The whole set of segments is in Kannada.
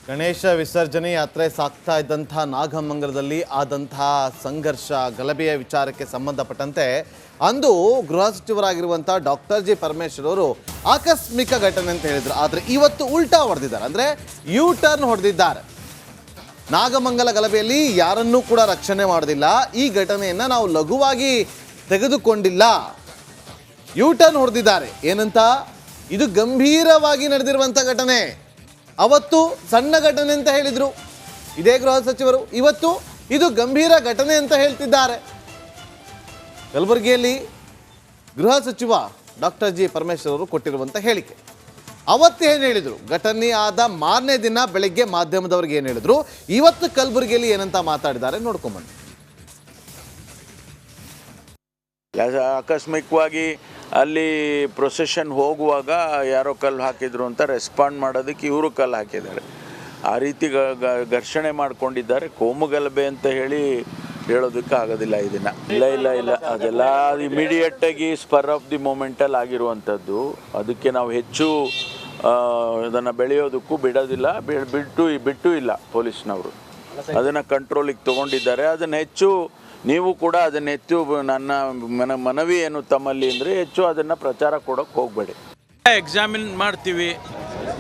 ಗಣೇಶ ವಿಸರ್ಜನೆ ಯಾತ್ರೆ ಸಾಗ್ತಾ ಇದ್ದಂಥ ನಾಗಮಂಗಲದಲ್ಲಿ ಆದಂತಹ ಸಂಘರ್ಷ ಗಲಭೆಯ ವಿಚಾರಕ್ಕೆ ಸಂಬಂಧಪಟ್ಟಂತೆ ಅಂದು ಗೃಹ ಸಚಿವರಾಗಿರುವಂಥ ಡಾಕ್ಟರ್ ಜಿ ಪರಮೇಶ್ವರ್ ಅವರು ಆಕಸ್ಮಿಕ ಘಟನೆ ಅಂತ ಹೇಳಿದರು. ಆದರೆ ಇವತ್ತು ಉಲ್ಟಾ ಹೊಡೆದಿದ್ದಾರೆ, ಅಂದರೆ ಯೂ ಟರ್ನ್ ಹೊಡೆದಿದ್ದಾರೆ. ನಾಗಮಂಗಲ ಗಲಭೆಯಲ್ಲಿ ಯಾರನ್ನೂ ಕೂಡ ರಕ್ಷಣೆ ಮಾಡೋದಿಲ್ಲ, ಈ ಘಟನೆಯನ್ನು ನಾವು ಲಘುವಾಗಿ ತೆಗೆದುಕೊಂಡಿಲ್ಲ, ಯೂ ಟರ್ನ್ ಹೊಡೆದಿದ್ದಾರೆ. ಏನಂತ, ಇದು ಗಂಭೀರವಾಗಿ ನಡೆದಿರುವಂಥ ಘಟನೆ. ಅವತ್ತು ಸಣ್ಣ ಘಟನೆ ಅಂತ ಹೇಳಿದರು ಇದೇ ಗೃಹ ಸಚಿವರು, ಇವತ್ತು ಇದು ಗಂಭೀರ ಘಟನೆ ಅಂತ ಹೇಳ್ತಿದ್ದಾರೆ. ಕಲಬುರಗಿಯಲ್ಲಿ ಗೃಹ ಸಚಿವ ಡಾಕ್ಟರ್ ಜಿ ಪರಮೇಶ್ವರ್ ಅವರು ಕೊಟ್ಟಿರುವಂಥ ಹೇಳಿಕೆ. ಅವತ್ತೇನು ಹೇಳಿದರು, ಘಟನೆ ಆದ ಮಾರನೇ ದಿನ ಬೆಳಗ್ಗೆ ಮಾಧ್ಯಮದವ್ರಿಗೆ ಏನು ಹೇಳಿದ್ರು, ಇವತ್ತು ಕಲಬುರಗಿಯಲ್ಲಿ ಏನಂತ ಮಾತಾಡಿದ್ದಾರೆ ನೋಡ್ಕೊಂಬನ್ನಿ. ಆಕಸ್ಮಿಕವಾಗಿ ಅಲ್ಲಿ ಪ್ರೊಸೆಷನ್ ಹೋಗುವಾಗ ಯಾರೋ ಕಲ್ಲು ಹಾಕಿದ್ರು ಅಂತ ರೆಸ್ಪಾಂಡ್ ಮಾಡೋದಕ್ಕೆ ಇವರು ಕಲ್ಲು ಹಾಕಿದ್ದಾರೆ. ಆ ರೀತಿ ಘರ್ಷಣೆ ಮಾಡ್ಕೊಂಡಿದ್ದಾರೆ. ಕೋಮು ಗಲಭೆ ಅಂತ ಹೇಳೋದಕ್ಕೆ ಆಗೋದಿಲ್ಲ ಇದನ್ನು. ಇಲ್ಲ ಅದೆಲ್ಲ ಇಮಿಡಿಯೇಟಾಗಿ ಸ್ಪರ್ ಆಫ್ ದಿ ಮೂಮೆಂಟಲ್ಲಿ ಆಗಿರುವಂಥದ್ದು. ಅದಕ್ಕೆ ನಾವು ಹೆಚ್ಚು ಅದನ್ನು ಬೆಳೆಯೋದಕ್ಕೂ ಬಿಡೋದಿಲ್ಲ, ಬಿಟ್ಟು ಇಲ್ಲ. ಪೊಲೀಸ್ನವರು ಅದನ್ನು ಕಂಟ್ರೋಲಿಗೆ ತೊಗೊಂಡಿದ್ದಾರೆ. ಅದನ್ನು ಹೆಚ್ಚು ನೀವು ಕೂಡ ಅದನ್ನು ಹೆಚ್ಚು ನನ್ನ ಮನವಿ ಏನು ತಮ್ಮಲ್ಲಿ ಅಂದರೆ ಹೆಚ್ಚು ಅದನ್ನು ಪ್ರಚಾರ ಕೊಡೋಕ್ಕೆ ಹೋಗಬೇಡಿ. ಎಕ್ಸಾಮಿನ್ ಮಾಡ್ತೀವಿ,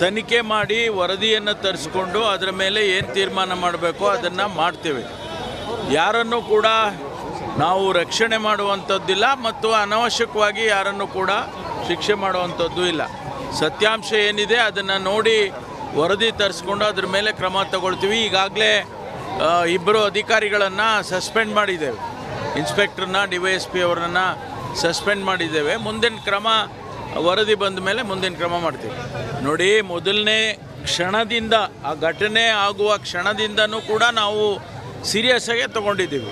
ತನಿಖೆ ಮಾಡಿ ವರದಿಯನ್ನು ತರಿಸ್ಕೊಂಡು ಅದರ ಮೇಲೆ ಏನು ತೀರ್ಮಾನ ಮಾಡಬೇಕೋ ಅದನ್ನು ಮಾಡ್ತೀವಿ. ಯಾರನ್ನು ಕೂಡ ನಾವು ರಕ್ಷಣೆ ಮಾಡುವಂಥದ್ದಿಲ್ಲ ಮತ್ತು ಅನವಶ್ಯಕವಾಗಿ ಯಾರನ್ನು ಕೂಡ ಶಿಕ್ಷೆ ಮಾಡುವಂಥದ್ದು ಇಲ್ಲ. ಸತ್ಯಾಂಶ ಏನಿದೆ ಅದನ್ನು ನೋಡಿ ವರದಿ ತರಿಸ್ಕೊಂಡು ಅದ್ರ ಮೇಲೆ ಕ್ರಮ ತಗೊಳ್ತೀವಿ. ಈಗಾಗಲೇ ಇಬ್ಬರು ಅಧಿಕಾರಿಗಳನ್ನು ಸಸ್ಪೆಂಡ್ ಮಾಡಿದ್ದೇವೆ. ಇನ್ಸ್ಪೆಕ್ಟರ್ನ DYSP ಅವರನ್ನು ಸಸ್ಪೆಂಡ್ ಮಾಡಿದ್ದೇವೆ. ಮುಂದಿನ ಕ್ರಮ ವರದಿ ಬಂದ ಮೇಲೆ ಮುಂದಿನ ಕ್ರಮ ಮಾಡ್ತೀವಿ. ನೋಡಿ, ಮೊದಲನೇ ಕ್ಷಣದಿಂದ ಆ ಘಟನೆ ಆಗುವ ಕ್ಷಣದಿಂದನೂ ಕೂಡ ನಾವು ಸೀರಿಯಸ್ ಆಗಿ ತಗೊಂಡಿದ್ದೀವಿ.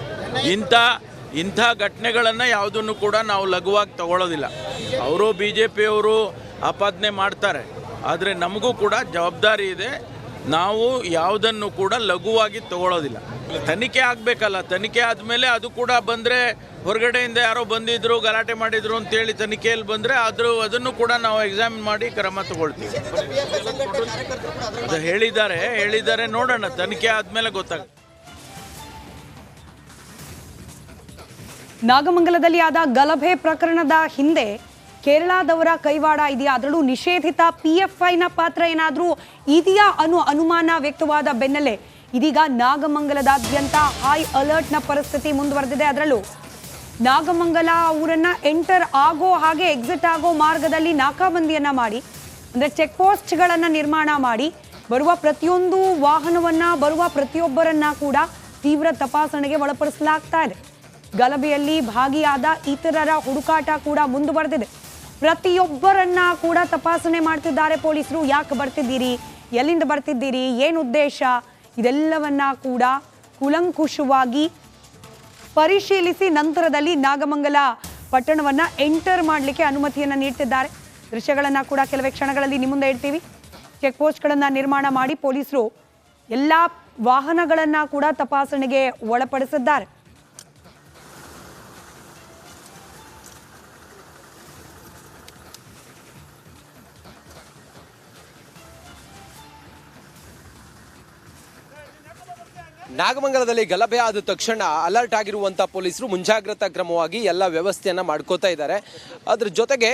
ಇಂಥ ಘಟನೆಗಳನ್ನು ಯಾವುದನ್ನು ಕೂಡ ನಾವು ಲಘುವಾಗಿ ತಗೊಳ್ಳೋದಿಲ್ಲ. ಅವರು BJP ಅವರು ಆಪಾದನೆ ಮಾಡ್ತಾರೆ, ಆದರೆ ನಮಗೂ ಕೂಡ ಜವಾಬ್ದಾರಿ ಇದೆ. ನಾವು ಯಾವುದನ್ನು ಕೂಡ ಲಘುವಾಗಿ ತಗೊಳ್ಳೋದಿಲ್ಲ. ತನಿಖೆ ಆಗಬೇಕಲ್ಲ, ತನಿಖೆ ಆದಮೇಲೆ ಅದು ಕೂಡ ಬಂದರೆ ಹೊರಗಡೆಯಿಂದ ಯಾರೋ ಬಂದಿದ್ರು ಗಲಾಟೆ ಮಾಡಿದ್ರು ಅಂತೇಳಿ ತನಿಖೆಯಲ್ಲಿ ಬಂದರೆ ಅದನ್ನು ಕೂಡ ನಾವು ಎಕ್ಸಾಮಿನ್ ಮಾಡಿ ಕ್ರಮ ತಗೊಳ್ತೀವಿ. ಅದು ಹೇಳಿದ್ದಾರೆ ನೋಡೋಣ, ತನಿಖೆ ಆದಮೇಲೆ ಗೊತ್ತಾಗುತ್ತೆ. ನಾಗಮಂಗಲದಲ್ಲಿ ಆದ ಗಲಭೆ ಪ್ರಕರಣದ ಹಿಂದೆ ಕೇರಳದವರ ಕೈವಾಡ ಇದೆಯಾ, ಅದರಲ್ಲೂ ನಿಷೇಧಿತ PFIನ ಪಾತ್ರ ಏನಾದರೂ ಇದೆಯಾ ಅನ್ನೋ ಅನುಮಾನ ವ್ಯಕ್ತವಾದ ಬೆನ್ನಲ್ಲೇ ಇದೀಗ ನಾಗಮಂಗಲದಾದ್ಯಂತ ಹೈ ಅಲರ್ಟ್ನ ಪರಿಸ್ಥಿತಿ ಮುಂದುವರೆದಿದೆ. ಅದರಲ್ಲೂ ನಾಗಮಂಗಲ ಊರನ್ನ ಎಂಟರ್ ಆಗೋ ಹಾಗೆ ಎಕ್ಸಿಟ್ ಆಗೋ ಮಾರ್ಗದಲ್ಲಿ ನಾಕಾಬಂದಿಯನ್ನ ಮಾಡಿ, ಅಂದರೆ ಚೆಕ್ ಪೋಸ್ಟ್ಗಳನ್ನು ನಿರ್ಮಾಣ ಮಾಡಿ ಬರುವ ಪ್ರತಿಯೊಂದು ವಾಹನವನ್ನ, ಬರುವ ಪ್ರತಿಯೊಬ್ಬರನ್ನ ಕೂಡ ತೀವ್ರ ತಪಾಸಣೆಗೆ ಒಳಪಡಿಸಲಾಗ್ತಾ ಇದೆ. ಗಲಭೆಯಲ್ಲಿ ಭಾಗಿಯಾದ ಇತರರ ಹುಡುಕಾಟ ಕೂಡ ಮುಂದುವರೆದಿದೆ. ಪ್ರತಿಯೊಬ್ಬರನ್ನ ಕೂಡ ತಪಾಸಣೆ ಮಾಡ್ತಿದ್ದಾರೆ ಪೊಲೀಸರು. ಯಾಕೆ ಬರ್ತಿದ್ದೀರಿ, ಎಲ್ಲಿಂದ ಬರ್ತಿದ್ದೀರಿ, ಏನು ಉದ್ದೇಶ, ಇದೆಲ್ಲವನ್ನ ಕೂಡ ಕೂಲಂಕುಷವಾಗಿ ಪರಿಶೀಲಿಸಿ ನಂತರದಲ್ಲಿ ನಾಗಮಂಗಲ ಪಟ್ಟಣವನ್ನ ಎಂಟರ್ ಮಾಡಲಿಕ್ಕೆ ಅನುಮತಿಯನ್ನು ನೀಡ್ತಿದ್ದಾರೆ. ದೃಶ್ಯಗಳನ್ನು ಕೂಡ ಕೆಲವೇ ಕ್ಷಣಗಳಲ್ಲಿ ನಿಮ್ಮ ಮುಂದೆ ಇಡ್ತೀವಿ. ಚೆಕ್ ಪೋಸ್ಟ್ಗಳನ್ನು ನಿರ್ಮಾಣ ಮಾಡಿ ಪೊಲೀಸರು ಎಲ್ಲ ವಾಹನಗಳನ್ನ ಕೂಡ ತಪಾಸಣೆಗೆ ಒಳಪಡಿಸಿದ್ದಾರೆ. ನಾಗಮಂಗಲದಲ್ಲಿ ಗಲಭೆ ಆದ ತಕ್ಷಣ ಅಲರ್ಟ್ ಆಗಿರುವಂಥ ಪೊಲೀಸರು ಮುಂಜಾಗ್ರತಾ ಕ್ರಮವಾಗಿ ಎಲ್ಲ ವ್ಯವಸ್ಥೆಯನ್ನು ಮಾಡ್ಕೋತಾ ಇದ್ದಾರೆ. ಅದ್ರ ಜೊತೆಗೆ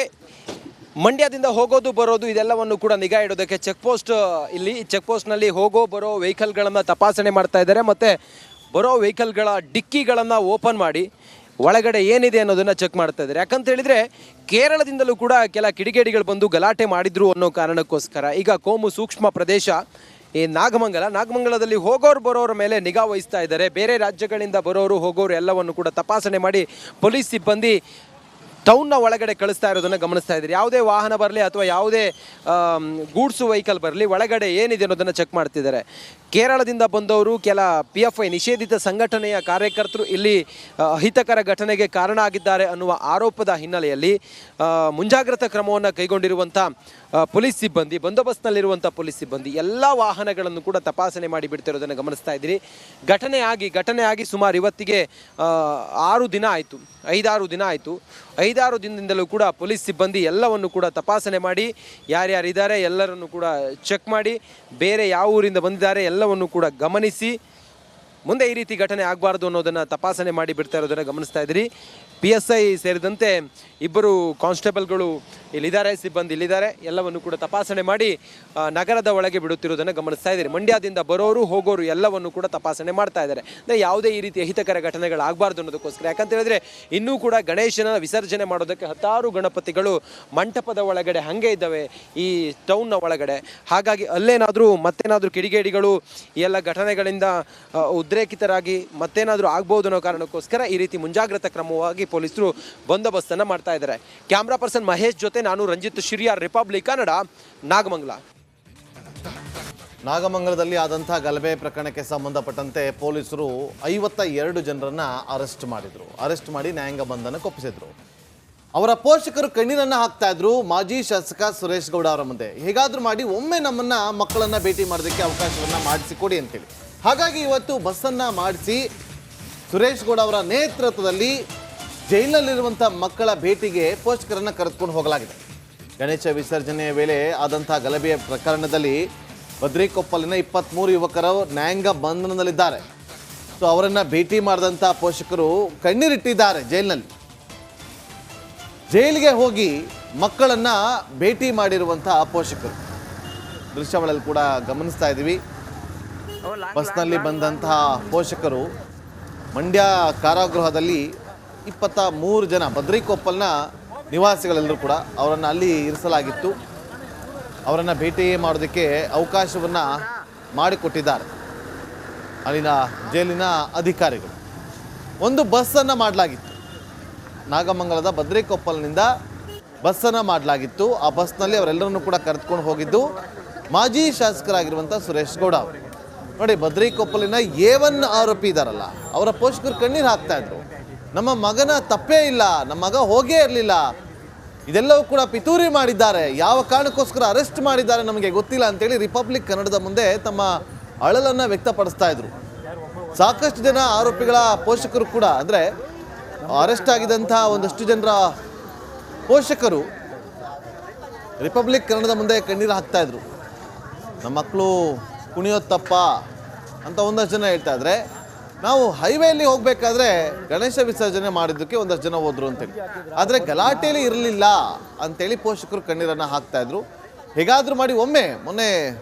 ಮಂಡ್ಯದಿಂದ ಹೋಗೋದು ಬರೋದು ಇದೆಲ್ಲವನ್ನು ಕೂಡ ನಿಗಾ ಇಡೋದಕ್ಕೆ ಚೆಕ್ ಪೋಸ್ಟ್ನಲ್ಲಿ ಹೋಗೋ ಬರೋ ವೆಹಿಕಲ್ಗಳನ್ನು ತಪಾಸಣೆ ಮಾಡ್ತಾ ಇದ್ದಾರೆ. ಮತ್ತು ಬರೋ ವೆಹಿಕಲ್ಗಳ ಡಿಕ್ಕಿಗಳನ್ನು ಓಪನ್ ಮಾಡಿ ಒಳಗಡೆ ಏನಿದೆ ಅನ್ನೋದನ್ನು ಚೆಕ್ ಮಾಡ್ತಾ ಇದ್ದಾರೆ. ಯಾಕಂತ ಹೇಳಿದರೆ ಕೇರಳದಿಂದಲೂ ಕೂಡ ಕೆಲ ಕಿಡಿಗೇಡಿಗಳು ಬಂದು ಗಲಾಟೆ ಮಾಡಿದ್ರು ಅನ್ನೋ ಕಾರಣಕ್ಕೋಸ್ಕರ ಈಗ ಕೋಮು ಸೂಕ್ಷ್ಮ ಪ್ರದೇಶ ಈ ನಾಗಮಂಗಲದಲ್ಲಿ ಹೋಗೋರು ಬರೋರ ಮೇಲೆ ನಿಗಾ ವಹಿಸ್ತಾ ಇದ್ದಾರೆ. ಬೇರೆ ರಾಜ್ಯಗಳಿಂದ ಬರೋರು ಹೋಗೋರು ಎಲ್ಲವನ್ನು ಕೂಡ ತಪಾಸಣೆ ಮಾಡಿ ಪೊಲೀಸ್ ಸಿಬ್ಬಂದಿ ಟೌನ್ನ ಒಳಗಡೆ ಕಳಿಸ್ತಾ ಇರೋದನ್ನು ಗಮನಿಸ್ತಾ ಇದ್ದಾರೆ. ಯಾವುದೇ ವಾಹನ ಬರಲಿ ಅಥವಾ ಯಾವುದೇ ಗೂಡ್ಸು ವೆಹಿಕಲ್ ಬರಲಿ, ಒಳಗಡೆ ಏನಿದೆ ಅನ್ನೋದನ್ನು ಚೆಕ್ ಮಾಡ್ತಿದ್ದಾರೆ. ಕೇರಳದಿಂದ ಬಂದವರು ಕೆಲ PFI ನಿಷೇಧಿತ ಸಂಘಟನೆಯ ಕಾರ್ಯಕರ್ತರು ಇಲ್ಲಿ ಅಹಿತಕರ ಘಟನೆಗೆ ಕಾರಣ ಆಗಿದ್ದಾರೆ ಅನ್ನುವ ಆರೋಪದ ಹಿನ್ನೆಲೆಯಲ್ಲಿ ಮುಂಜಾಗ್ರತಾ ಕ್ರಮವನ್ನು ಕೈಗೊಂಡಿರುವಂಥ ಪೊಲೀಸ್ ಸಿಬ್ಬಂದಿ, ಬಂದೋಬಸ್ತ್ನಲ್ಲಿರುವಂಥ ಪೊಲೀಸ್ ಸಿಬ್ಬಂದಿ ಎಲ್ಲ ವಾಹನಗಳನ್ನು ಕೂಡ ತಪಾಸಣೆ ಮಾಡಿ ಬಿಡ್ತಿರೋದನ್ನು ಗಮನಿಸ್ತಾ ಇದ್ದೀರಿ. ಘಟನೆ ಆಗಿ ಸುಮಾರು ಇವತ್ತಿಗೆ 5-6 ದಿನ ಆಯಿತು. 5-6 ದಿನದಿಂದಲೂ ಕೂಡ ಪೊಲೀಸ್ ಸಿಬ್ಬಂದಿ ಎಲ್ಲವನ್ನು ಕೂಡ ತಪಾಸಣೆ ಮಾಡಿ ಯಾರ್ಯಾರಿದ್ದಾರೆ ಎಲ್ಲರನ್ನು ಕೂಡ ಚೆಕ್ ಮಾಡಿ ಬೇರೆ ಯಾವ ಊರಿಂದ ಬಂದಿದ್ದಾರೆ ಎಲ್ಲವನ್ನು ಕೂಡ ಗಮನಿಸಿ ಮುಂದೆ ಈ ರೀತಿ ಘಟನೆ ಆಗಬಾರ್ದು ಅನ್ನೋದನ್ನು ತಪಾಸಣೆ ಮಾಡಿ ಬಿಡ್ತಾ ಇರೋದನ್ನು ಗಮನಿಸ್ತಾ ಇದ್ದೀರಿ. PSI ಸೇರಿದಂತೆ ಇಬ್ಬರು ಕಾನ್ಸ್ಟೇಬಲ್ಗಳು ಇಲ್ಲಿದ್ದಾರೆ, ಸಿಬ್ಬಂದಿ ಇಲ್ಲಿದ್ದಾರೆ, ಎಲ್ಲವನ್ನು ಕೂಡ ತಪಾಸಣೆ ಮಾಡಿ ನಗರದ ಒಳಗೆ ಬಿಡುತ್ತಿರುವುದನ್ನು ಗಮನಿಸ್ತಾ ಇದ್ದೀರಿ. ಮಂಡ್ಯದಿಂದ ಬರೋರು ಹೋಗೋರು ಎಲ್ಲವನ್ನು ಕೂಡ ತಪಾಸಣೆ ಮಾಡ್ತಾ ಇದ್ದಾರೆ. ಅಂದರೆ ಯಾವುದೇ ಈ ರೀತಿ ಅಹಿತಕರ ಘಟನೆಗಳಾಗಬಾರ್ದು ಅನ್ನೋದಕ್ಕೋಸ್ಕರ. ಯಾಕಂತ ಹೇಳಿದ್ರೆ ಇನ್ನೂ ಕೂಡ ಗಣೇಶನ ವಿಸರ್ಜನೆ ಮಾಡೋದಕ್ಕೆ 10 ಗಣಪತಿಗಳು ಮಂಟಪದ ಒಳಗಡೆ ಹಾಗೆ ಇದ್ದಾವೆ ಈ ಟೌನ್ನ ಒಳಗಡೆ. ಹಾಗಾಗಿ ಅಲ್ಲೇನಾದರೂ ಮತ್ತೇನಾದರೂ ಕಿಡಿಗೇಡಿಗಳು ಈ ಎಲ್ಲ ಘಟನೆಗಳಿಂದ ಉದ್ರೇಕಿತರಾಗಿ ಮತ್ತೇನಾದರೂ ಆಗ್ಬೋದು ಅನ್ನೋ ಕಾರಣಕ್ಕೋಸ್ಕರ ಈ ರೀತಿ ಮುಂಜಾಗ್ರತಾ ಕ್ರಮವಾಗಿ ಪೊಲೀಸರು ಬಂದೋಬಸ್ತನ್ನು ಮಾಡ್ತಾ ಇದ್ದಾರೆ. ಕ್ಯಾಮ್ರಾ ಪರ್ಸನ್ ಮಹೇಶ್ ಜೊತೆ ನಾನು ರಂಜಿತ್ ಶಿರಿಯಾರ್, ರಿಪಬ್ಲಿಕ್ ಕನ್ನಡ, ನಾಗಮಂಗಲ. ನಾಗಮಂಗಲದಲ್ಲಿ ಆದಂಥ ಗಲಭೆ ಪ್ರಕರಣಕ್ಕೆ ಸಂಬಂಧಪಟ್ಟಂತೆ ಪೊಲೀಸರು 52 ಜನರನ್ನ ಅರೆಸ್ಟ್ ಮಾಡಿದ್ರು. ಅರೆಸ್ಟ್ ಮಾಡಿ ನ್ಯಾಯಾಂಗ ಬಂಧನಕ್ಕೆ ಒಪ್ಪಿಸಿದ್ರು. ಅವರ ಪೋಷಕರು ಕಣ್ಣೀರನ್ನ ಹಾಕ್ತಾ ಇದ್ರು ಮಾಜಿ ಶಾಸಕ ಸುರೇಶ್ ಗೌಡ ಅವರ ಮುಂದೆ. ಹೇಗಾದ್ರೂ ಮಾಡಿ ಒಮ್ಮೆ ನಮ್ಮನ್ನ ಮಕ್ಕಳನ್ನ ಭೇಟಿ ಮಾಡೋದಕ್ಕೆ ಅವಕಾಶವನ್ನ ಮಾಡಿಸಿಕೊಡಿ ಅಂತೇಳಿ. ಹಾಗಾಗಿ ಇವತ್ತು ಬಸ್ಸನ್ನ ಮಾಡಿಸಿ ಸುರೇಶ್ ಗೌಡ ಅವರ ನೇತೃತ್ವದಲ್ಲಿ ಜೈಲಿನಲ್ಲಿರುವಂಥ ಮಕ್ಕಳ ಭೇಟಿಗೆ ಪೋಷಕರನ್ನು ಕರೆದುಕೊಂಡು ಹೋಗಲಾಗಿದೆ. ಗಣೇಶ ವಿಸರ್ಜನೆಯ ವೇಳೆ ಆದಂಥ ಗಲಭೆಯ ಪ್ರಕರಣದಲ್ಲಿ ಬದ್ರಿಕೊಪ್ಪಲಿನ 23 ಯುವಕರು ನ್ಯಾಯಾಂಗ ಬಂಧನದಲ್ಲಿದ್ದಾರೆ. ಸೊ ಅವರನ್ನು ಭೇಟಿ ಮಾಡಿದಂಥ ಪೋಷಕರು ಕಣ್ಣೀರಿಟ್ಟಿದ್ದಾರೆ ಜೈಲಿನಲ್ಲಿ. ಜೈಲಿಗೆ ಹೋಗಿ ಮಕ್ಕಳನ್ನು ಭೇಟಿ ಮಾಡಿರುವಂಥ ಪೋಷಕರು ದೃಶ್ಯಾವಳಿಯಲ್ಲಿ ಕೂಡ ಗಮನಿಸ್ತಾ ಇದ್ದೀವಿ. ಬಸ್ನಲ್ಲಿ ಬಂದಂತಹ ಪೋಷಕರು ಮಂಡ್ಯ ಕಾರಾಗೃಹದಲ್ಲಿ 23 ಜನ ಬದ್ರಿಕೊಪ್ಪಲ್ನ ನಿವಾಸಿಗಳೆಲ್ಲರೂ ಕೂಡ ಅವರನ್ನು ಅಲ್ಲಿ ಇರಿಸಲಾಗಿತ್ತು. ಅವರನ್ನು ಭೇಟಿ ಮಾಡೋದಕ್ಕೆ ಅವಕಾಶವನ್ನು ಮಾಡಿಕೊಟ್ಟಿದ್ದಾರೆ ಅಲ್ಲಿನ ಜೈಲಿನ ಅಧಿಕಾರಿಗಳು. ಒಂದು ಬಸ್ಸನ್ನು ಮಾಡಲಾಗಿತ್ತು, ನಾಗಮಂಗಲದ ಬದ್ರಿಕೊಪ್ಪಲ್ನಿಂದ ಬಸ್ಸನ್ನು ಮಾಡಲಾಗಿತ್ತು. ಆ ಬಸ್ನಲ್ಲಿ ಅವರೆಲ್ಲರನ್ನು ಕೂಡ ಕರೆದುಕೊಂಡು ಹೋಗಿದ್ದು ಮಾಜಿ ಶಾಸಕರಾಗಿರುವಂಥ ಸುರೇಶ್ ಗೌಡ ಅವರು. ನೋಡಿ, ಬದ್ರಿಕೊಪ್ಪಲಿನ A1 ಆರೋಪಿ ಇದ್ದಾರಲ್ಲ, ಅವರ ಪೋಷಕರು ಕಣ್ಣೀರು ಹಾಕ್ತಾ ಇದ್ರು. ನಮ್ಮ ಮಗನ ತಪ್ಪೇ ಇಲ್ಲ, ನಮ್ಮ ಮಗ ಹೋಗೇ ಇರಲಿಲ್ಲ, ಇದೆಲ್ಲವೂ ಕೂಡ ಪಿತೂರಿ ಮಾಡಿದ್ದಾರೆ, ಯಾವ ಕಾರಣಕ್ಕೋಸ್ಕರ ಅರೆಸ್ಟ್ ಮಾಡಿದ್ದಾರೆ ನಮಗೆ ಗೊತ್ತಿಲ್ಲ ಅಂತೇಳಿ ರಿಪಬ್ಲಿಕ್ ಕನ್ನಡದ ಮುಂದೆ ತಮ್ಮ ಅಳಲನ್ನು ವ್ಯಕ್ತಪಡಿಸ್ತಾ ಇದ್ರು. ಸಾಕಷ್ಟು ಜನ ಆರೋಪಿಗಳ ಪೋಷಕರು ಕೂಡ, ಅಂದರೆ ಅರೆಸ್ಟ್ ಆಗಿದಂಥ ಒಂದಷ್ಟು ಜನರ ಪೋಷಕರು ರಿಪಬ್ಲಿಕ್ ಕನ್ನಡದ ಮುಂದೆ ಕಣ್ಣೀರು ಹಾಕ್ತಾ ಇದ್ರು. ನಮ್ಮ ಮಕ್ಕಳು ಕುಣಿಯೋದು ತಪ್ಪ ಅಂತ ಒಂದಷ್ಟು ಜನ ಹೇಳ್ತಾ ಇದ್ರೆ, ನಾವು ಹೈವೇಲಿ ಹೋಗಬೇಕಾದ್ರೆ ಗಣೇಶ ವಿಸರ್ಜನೆ ಮಾಡಿದ್ದಕ್ಕೆ ಒಂದಷ್ಟು ಜನ ಹೋದ್ರು ಅಂತೇಳಿ, ಆದರೆ ಗಲಾಟೆಯಲ್ಲಿ ಇರಲಿಲ್ಲ ಅಂತೇಳಿ ಪೋಷಕರು ಕಣ್ಣೀರನ್ನು ಹಾಕ್ತಾ ಇದ್ರು. ಹೇಗಾದರೂ ಮಾಡಿ ಒಮ್ಮೆ ಮೊನ್ನೆ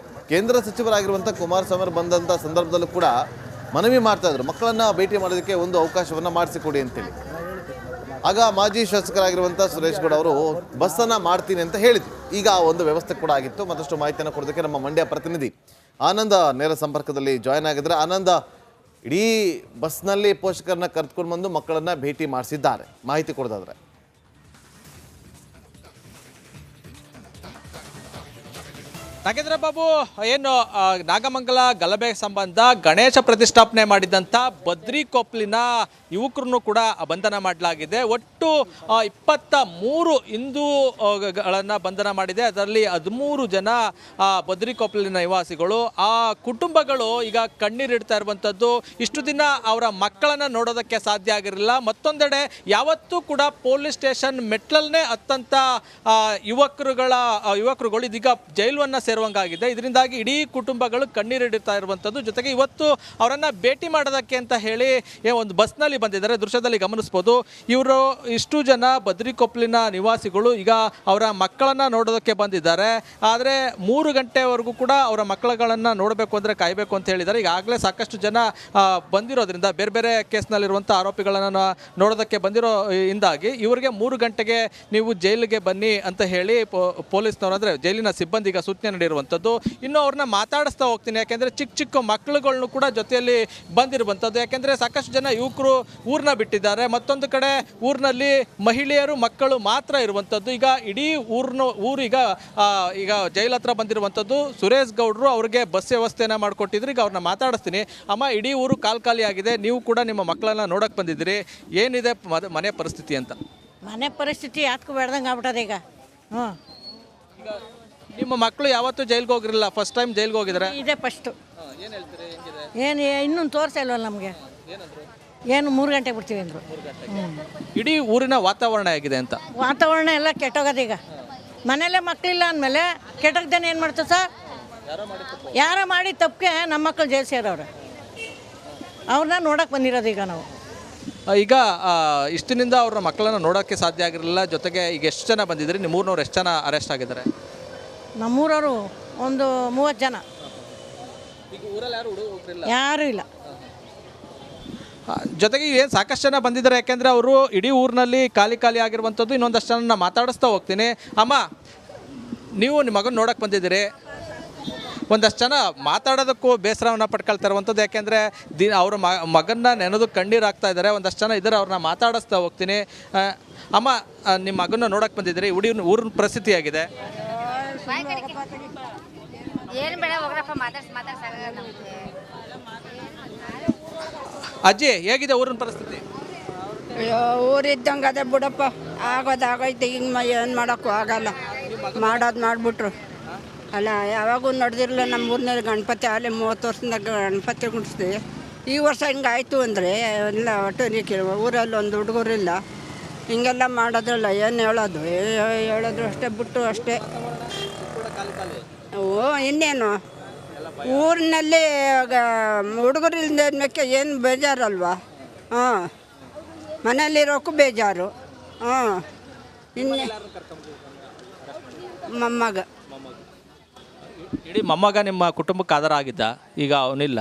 ಕೇಂದ್ರ ಸಚಿವರಾಗಿರುವಂಥ ಕುಮಾರಸ್ವಾಮಿ ಬಂದಂಥ ಸಂದರ್ಭದಲ್ಲೂ ಕೂಡ ಮನವಿ ಮಾಡ್ತಾ ಇದ್ರು, ಮಕ್ಕಳನ್ನು ಭೇಟಿ ಮಾಡೋದಕ್ಕೆ ಒಂದು ಅವಕಾಶವನ್ನು ಮಾಡಿಸಿಕೊಡಿ ಅಂತೇಳಿ. ಆಗ ಮಾಜಿ ಶಾಸಕರಾಗಿರುವಂಥ ಸುರೇಶ್ ಗೌಡ ಅವರು ಬಸ್ಸನ್ನು ಮಾಡ್ತೀನಿ ಅಂತ ಹೇಳಿದ್ರು. ಈಗ ಆ ಒಂದು ವ್ಯವಸ್ಥೆ ಕೂಡ ಆಗಿತ್ತು. ಮತ್ತಷ್ಟು ಮಾಹಿತಿಯನ್ನು ಕೊಡೋದಕ್ಕೆ ನಮ್ಮ ಮಂಡ್ಯ ಪ್ರತಿನಿಧಿ ಆನಂದ ನೇರ ಸಂಪರ್ಕದಲ್ಲಿ ಜಾಯ್ನ್ ಆಗಿದ್ದಾರೆ. ಆನಂದ, ಇಡೀ ಬಸ್ನಲ್ಲಿ ಪೋಷಕರನ್ನ ಕರೆದುಕೊಂಡು ಬಂದು ಮಕ್ಕಳನ್ನ ಭೇಟಿ ಮಾಡಿಸಿದ್ದಾರೆ, ಮಾಹಿತಿ ಕೊಡೋದಾದ್ರೆ. ನಾಗೇಂದ್ರ ಬಾಬು, ಏನು ನಾಗಮಂಗಲ ಗಲಭೆ ಸಂಬಂಧ ಗಣೇಶ ಪ್ರತಿಷ್ಠಾಪನೆ ಮಾಡಿದಂಥ ಬದ್ರಿಕೊಪ್ಪಲಿನ ಯುವಕರನ್ನು ಕೂಡ ಬಂಧನ ಮಾಡಲಾಗಿದೆ. ಒಟ್ಟು 23 ಹಿಂದೂಗಳನ್ನು ಬಂಧನ ಮಾಡಿದೆ. ಅದರಲ್ಲಿ 13 ಜನ ಬದ್ರಿಕೊಪ್ಪಲಿನ ನಿವಾಸಿಗಳು. ಆ ಕುಟುಂಬಗಳು ಈಗ ಕಣ್ಣೀರಿಡ್ತಾ ಇರುವಂಥದ್ದು. ಇಷ್ಟು ದಿನ ಅವರ ಮಕ್ಕಳನ್ನು ನೋಡೋದಕ್ಕೆ ಸಾಧ್ಯ ಆಗಿರಲಿಲ್ಲ. ಮತ್ತೊಂದೆಡೆ ಯಾವತ್ತೂ ಕೂಡ ಪೊಲೀಸ್ ಸ್ಟೇಷನ್ ಮೆಟ್ಲಲ್ಲೇ ಹತ್ತಂಥ ಯುವಕರುಗಳು ಇದೀಗ ಜೈಲನ್ನು ಸೇರುವಂಗಾಗಿದೆ. ಇದರಿಂದಾಗಿ ಇಡೀ ಕುಟುಂಬಗಳು ಕಣ್ಣೀರಿಡ್ತಾ ಇರುವಂಥದ್ದು. ಜೊತೆಗೆ ಇವತ್ತು ಅವರನ್ನು ಭೇಟಿ ಮಾಡೋದಕ್ಕೆ ಅಂತ ಹೇಳಿ ಒಂದು ಬಸ್ನಲ್ಲಿ ಬಂದಿದ್ದಾರೆ. ದೃಶ್ಯದಲ್ಲಿ ಗಮನಿಸ್ಬೋದು. ಇವರು ಇಷ್ಟು ಜನ ಬದ್ರಿಕೊಪ್ಪಲಿನ ನಿವಾಸಿಗಳು ಈಗ ಅವರ ಮಕ್ಕಳನ್ನು ನೋಡೋದಕ್ಕೆ ಬಂದಿದ್ದಾರೆ. ಆದರೆ 3 ಗಂಟೆವರೆಗೂ ಕೂಡ ಅವರ ಮಕ್ಕಳುಗಳನ್ನು ನೋಡಬೇಕು ಅಂದರೆ ಕಾಯಬೇಕು ಅಂತ ಹೇಳಿದ್ದಾರೆ. ಈಗಾಗಲೇ ಸಾಕಷ್ಟು ಜನ ಬಂದಿರೋದ್ರಿಂದ ಬೇರೆ ಬೇರೆ ಕೇಸ್ನಲ್ಲಿರುವಂಥ ಆರೋಪಿಗಳನ್ನು ನೋಡೋದಕ್ಕೆ ಬಂದಿರೋ ಇಂದಾಗಿ ಇವರಿಗೆ 3 ಗಂಟೆಗೆ ನೀವು ಜೈಲಿಗೆ ಬನ್ನಿ ಅಂತ ಹೇಳಿ ಪೊಲೀಸ್ನವರು, ಅಂದರೆ ಜೈಲಿನ ಸಿಬ್ಬಂದಿಗೆ ಸೂಚನೆ ನೀಡಿರುವಂಥದ್ದು. ಇನ್ನು ಅವ್ರನ್ನ ಮಾತಾಡಿಸ್ತಾ ಹೋಗ್ತೀನಿ, ಯಾಕೆಂದರೆ ಚಿಕ್ಕ ಚಿಕ್ಕ ಮಕ್ಕಳುಗಳನ್ನು ಕೂಡ ಜೊತೆಯಲ್ಲಿ ಬಂದಿರುವಂಥದ್ದು. ಯಾಕೆಂದರೆ ಸಾಕಷ್ಟು ಜನ ಯುವಕರು ಊರನ್ನ ಬಿಟ್ಟಿದ್ದಾರೆ. ಮತ್ತೊಂದು ಕಡೆ ಊರಿನಲ್ಲಿ ಮಹಿಳೆಯರು ಮಕ್ಕಳು ಮಾತ್ರ ಇರುವಂಥದ್ದು. ಈಗ ಇಡೀ ಊರೀಗ ಜೈಲ್ ಹತ್ರ ಬಂದಿರುವಂಥದ್ದು. ಸುರೇಶ್ ಗೌಡರು ಅವ್ರಿಗೆ ಬಸ್ ವ್ಯವಸ್ಥೆನ ಮಾಡಿಕೊಟ್ಟಿದ್ರು. ಈಗ ಅವ್ರನ್ನ ಮಾತಾಡಿಸ್ತೀನಿ. ಅಮ್ಮ, ಇಡೀ ಊರು ಖಾಲಿ ಆಗಿದೆ, ನೀವು ಕೂಡ ನಿಮ್ಮ ಮಕ್ಕಳನ್ನ ನೋಡಕ್ಕೆ ಬಂದಿದ್ದೀರಿ, ಏನಿದೆ ಮನೆ ಪರಿಸ್ಥಿತಿ ಅಂತ? ಮನೆ ಪರಿಸ್ಥಿತಿ ಯಾಕೆ ಬೇಡ್ದಂಗೆ ಆಗ್ಬಿಟ್ಟದೆ ಈಗ. ಈಗ ನಿಮ್ಮ ಮಕ್ಕಳು ಯಾವತ್ತೂ ಜೈಲ್ಗೆ ಹೋಗಿರಲಿಲ್ಲ, ಫಸ್ಟ್ ಟೈಮ್ ಜೈಲ್ಗೆ ಹೋಗಿದ್ದಾರೆ. ಇದೇ ಫಸ್ಟು. ಏನು ಹೇಳ್ತೀರಿ, ಹೆಂಗಿದೆ? ಏನು ಇನ್ನೂ ತೋರಿಸಿಲ್ವಲ್ಲ ನಮಗೆ. ಏನು 3 ಗಂಟೆಗೆ ಬಿಡ್ತೀವಿ ಅಂದರು. ಇಡೀ ಊರಿನ ವಾತಾವರಣ ಹೇಗಿದೆ ಅಂತ? ವಾತಾವರಣ ಎಲ್ಲ ಕೆಟ್ಟೋಗೋದು ಈಗ. ಮನೇಲೆ ಮಕ್ಕಳಿಲ್ಲ ಅಂದಮೇಲೆ ಕೆಟ್ಟೋಗ್ದೇನೆ ಏನು ಮಾಡ್ತೀವಿ ಸರ್? ಯಾರ ಮಾಡಿ ತಪ್ಪಿಗೆ ನಮ್ಮ ಮಕ್ಕಳು ಜೈಲು ಸೇರವ್ರೆ. ಅವ್ರನ್ನ ನೋಡೋಕೆ ಬಂದಿರೋದು ಈಗ ನಾವು. ಈಗ ಇಷ್ಟಿನಿಂದ ಅವ್ರ ಮಕ್ಕಳನ್ನ ನೋಡೋಕ್ಕೆ ಸಾಧ್ಯ ಆಗಿರಲಿಲ್ಲ. ಜೊತೆಗೆ ಈಗ ಎಷ್ಟು ಜನ ಬಂದಿದ್ರಿ? ನಿಮ್ಮೂರಿನವ್ರು ಎಷ್ಟು ಜನ ಅರೆಸ್ಟ್ ಆಗಿದ್ದಾರೆ? ನಮ್ಮೂರವರು ಒಂದು 30 ಜನ. ಯಾರೂ ಇಲ್ಲ. ಜೊತೆಗೆ ಏನು ಸಾಕಷ್ಟು ಜನ ಬಂದಿದ್ದಾರೆ, ಯಾಕೆಂದರೆ ಅವರು ಇಡೀ ಊರಿನಲ್ಲಿ ಖಾಲಿ ಆಗಿರುವಂಥದ್ದು. ಇನ್ನೊಂದಷ್ಟು ಜನ ಮಾತಾಡಿಸ್ತಾ ಹೋಗ್ತೀನಿ. ಅಮ್ಮ, ನೀವು ನಿಮ್ಮ ಮಗನ ನೋಡೋಕೆ ಬಂದಿದ್ದೀರಿ, ಒಂದಷ್ಟು ಜನ ಮಾತಾಡೋದಕ್ಕೂ ಬೇಸರವನ್ನು ಪಡ್ಕೊಳ್ತಾ ಇರುವಂಥದ್ದು. ಯಾಕೆಂದರೆ ಅವ್ರ ಮಗನ್ನ ನೆನೆದು ಕಣ್ಣೀರು ಹಾಕ್ತಾ ಇದ್ದಾರೆ. ಒಂದಷ್ಟು ಜನ ಇದ್ದಾರೆ, ಅವ್ರನ್ನ ಮಾತಾಡಿಸ್ತಾ ಹೋಗ್ತೀನಿ. ಅಮ್ಮ, ನಿಮ್ಮ ಮಗನ ನೋಡೋಕೆ ಬಂದಿದ್ದೀರಿ, ಊರಿನ ಪರಿಸ್ಥಿತಿ ಆಗಿದೆ. ಅಜ್ಜಿ, ಹೇಗಿದೆ ಊರಿನ ಪರಿಸ್ಥಿತಿ? ಅಯ್ಯೋ, ಊರಿದ್ದಂಗೆ ಅದೇ ಬಿಡಪ್ಪ, ಆಗೋದಾಗೈತೆ. ಹಿಂಗೆ ಏನು ಮಾಡೋಕ್ಕೂ ಆಗಲ್ಲ. ಮಾಡೋದು ಮಾಡಿಬಿಟ್ರು ಅಲ್ಲ. ಯಾವಾಗೂ ನಡೆದಿರಲಿಲ್ಲ ನಮ್ಮ ಊರಿನಲ್ಲಿ ಗಣಪತಿ. ಆಗಲೇ 30 ವರ್ಷದಿಂದ ಗಣಪತಿ ಗುಡಿಸ್ತೀವಿ. ಈ ವರ್ಷ ಹಿಂಗಾಯ್ತು ಅಂದರೆ ಎಲ್ಲ ಒಟ್ಟು ಊರಲ್ಲಿ ಒಂದು ಹುಡುಗರಿಲ್ಲ. ಹಿಂಗೆಲ್ಲ ಮಾಡೋದ್ರಲ್ಲ. ಏನು ಹೇಳೋದು? ಹೇಳೋದು ಅಷ್ಟೇ, ಬಿಟ್ಟು ಅಷ್ಟೇ. ಓ, ಇನ್ನೇನು ಊರಿನಲ್ಲಿ ಹುಡುಗರಿಲ್ದಕ್ಕೆ ಏನು ಬೇಜಾರಲ್ವಾ? ಹಾಂ, ಮನೇಲಿರೋಕ್ಕೂ ಬೇಜಾರು. ಹಾಂ, ಇನ್ನೇ ಮೊಮ್ಮಗ. ಇಡೀ ಮೊಮ್ಮಗ ನಿಮ್ಮ ಕುಟುಂಬಕ್ಕೆ ಆಧಾರ ಆಗಿದ್ದ, ಈಗ ಅವನಿಲ್ಲ.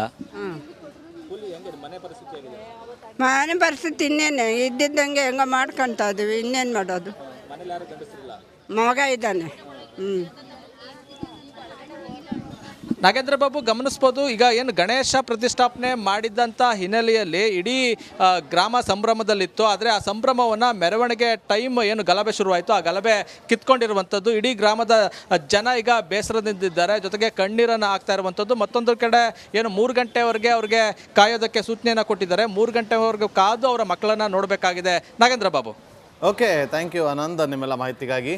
ಮನೆ ಪರಿಸ್ಥಿತಿ ಇನ್ನೇನು ಇದ್ದಿದ್ದಂಗೆ ಹೆಂಗೆ ಮಾಡ್ಕೊತಾ ಇದ್ದೀವಿ. ಇನ್ನೇನು ಮಾಡೋದು? ಮಗ ಇದ್ದಾನೆ. ನಾಗೇಂದ್ರ ಬಾಬು, ಗಮನಿಸ್ಬೋದು, ಈಗ ಏನು ಗಣೇಶ ಪ್ರತಿಷ್ಠಾಪನೆ ಮಾಡಿದ್ದಂಥ ಹಿನ್ನೆಲೆಯಲ್ಲಿ ಇಡೀ ಗ್ರಾಮ ಸಂಭ್ರಮದಲ್ಲಿತ್ತು. ಆದರೆ ಆ ಸಂಭ್ರಮವನ್ನು ಮೆರವಣಿಗೆ ಟೈಮ್ ಏನು ಗಲಭೆ ಶುರುವಾಯಿತು, ಆ ಗಲಭೆ ಕಿತ್ಕೊಂಡಿರುವಂಥದ್ದು. ಇಡೀ ಗ್ರಾಮದ ಜನ ಈಗ ಬೇಸರದಿಂದಿದ್ದಾರೆ, ಜೊತೆಗೆ ಕಣ್ಣೀರನ್ನು ಹಾಕ್ತಾ ಇರುವಂಥದ್ದು. ಮತ್ತೊಂದು ಕಡೆ ಏನು 3 ಗಂಟೆವರೆಗೆ ಅವ್ರಿಗೆ ಕಾಯೋದಕ್ಕೆ ಸೂಚನೆಯನ್ನು ಕೊಟ್ಟಿದ್ದಾರೆ. 3 ಗಂಟೆವರೆಗೂ ಕಾದು ಅವರ ಮಕ್ಕಳನ್ನು ನೋಡಬೇಕಾಗಿದೆ. Nagendra Babu. Okay, thank you Anand, ನಿಮ್ಮೆಲ್ಲ ಮಾಹಿತಿಗಾಗಿ.